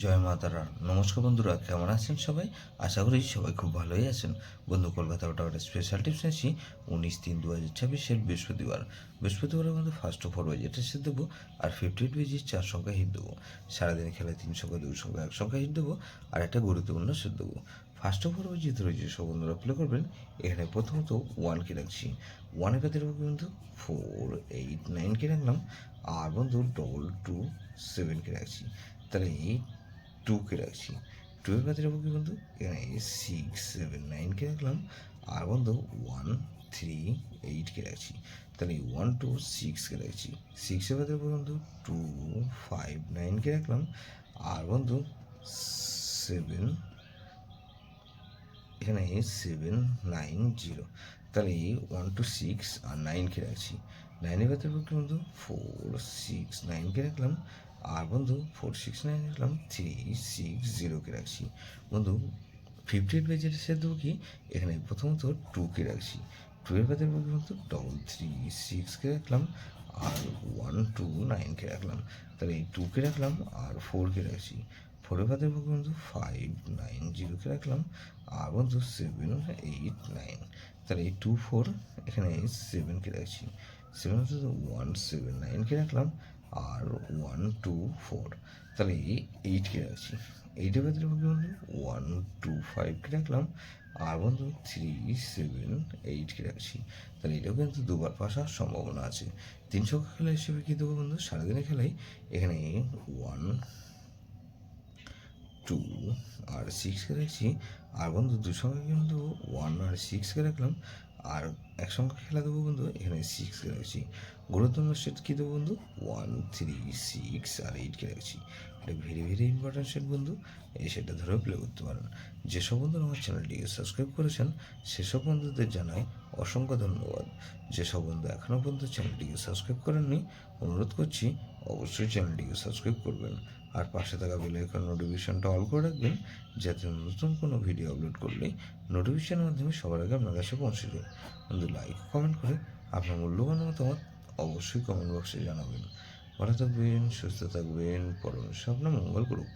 জয় মা তারা। নমস্কার বন্ধুরা, কেমন আছেন সবাই? আশা করি সবাই খুব ভালোই আছেন। বন্ধু, কলকাতা ওটা একটা স্পেশাল টিপস নিয়েছি 19/3/2026 বৃহস্পতিবারের মধ্যে ফার্স্ট ওভার বাজেট এসে দেবো আর 58 BG 4 সংখ্যা হিট দেবো। সারাদিন খেলায় 3 সংখ্যা 2 সংখ্যা 1 সংখ্যা হিট দেবো আর একটা গুরুত্বপূর্ণ সেট দেবো। ফার্স্ট ওভার বাজেট রয়েছে সব বন্ধুরা প্লে করবেন। এখানে প্রথমত 1কে রাখছি। 1 এর দেবো কিন্তু 4 8 9কে রাখলাম আর বন্ধু 2 2 7কে রাখছি। তাহলে এই 2কে রাখছি। 2 এর বাদে রাখবো কি বন্ধু? এখানে 6 7 9কে রাখলাম আর বন্ধু 1 3 8কে রাখছি। তাহলে 1 2 6কে রাখছি। 6 এর বাদে রাখবো বন্ধু 2 5 9কে রাখলাম আর বন্ধু 7 এখানে 7 9 0। তাহলে 1 2 6 আর 9কে রাখছি। 9এর ভেতরে কি বন্ধু 4 6 9কে রাখলাম আর বন্ধু 4 6 9 রাখলাম 3 6 0কে রাখছি। বন্ধু 58 সে দেবো কি? এখানে প্রথমত 2কে রাখছি। 2 এর ভেতরে কি বন্ধু 3 3 6কে রাখলাম আর 1 2 9কে রাখলাম। তাহলে এই 2কে রাখলাম আর 4কে রাখছি। 4 এর ভেতরে বন্ধু 5 9 0কে রাখলাম আর বন্ধু 7 8 9। তাহলে এই 2 4 এখানে 7কে রাখছি। 7 1 7 9কে রাখলাম আর 1 2 4। তাহলে এই 8কে রাখছি। 8এর ভেতরে বন্ধু 1 2 5কে রাখলাম আর বন্ধু 3 7 8কে রাখছি। তাহলে এটাও কিন্তু দুবার পাসার সম্ভাবনা আছে। 3 সংখ্যা খেলা হিসেবে কী দেবো বন্ধু? সারাদিনে খেলায় এখানে 1 2 আর 6কে রাখছি আর বন্ধু 2 সংখ্যা কিন্তু 1 আর 6কে রাখলাম আর 1 সংখ্যা খেলা দেবো বন্ধু এখানে 6কে রাখছি। গুরুত্বপূর্ণ সেট কী দেবো বন্ধু? 1 3 6 আর 8কে রাখছি। এটা ভেরি ভেরি ইম্পর্ট্যান্ট সেট বন্ধু। এই সেটটা ধরেও প্লে করতে পারেন। যেসব বন্ধুরা আমার চ্যানেলটিকে সাবস্ক্রাইব করেছেন সেসব বন্ধুদের জানাই অসংখ্য ধন্যবাদ। যেসব বন্ধু এখনও পর্যন্ত চ্যানেলটিকে সাবস্ক্রাইব করেননি, অনুরোধ করছি অবশ্যই চ্যানেলটিকে সাবস্ক্রাইব করবেন আর পাশে থাকা বেল আইকন নোটিফিকেশনটা অল করে রাখবেন, যাতে নতুন কোনো ভিডিও আপলোড করলেই নোটিফিকেশনের মাধ্যমে সবার আগে আপনার কাছে পৌঁছে যায়। বন্ধু, লাইক কমেন্ট করে আপনার মূল্যবান মতামত অবশ্যই কমেন্ট বক্সে জানাবেন। ভালো থাকবেন, সুস্থ থাকবেন, পরমেশ্বর আপনার মঙ্গল করুক।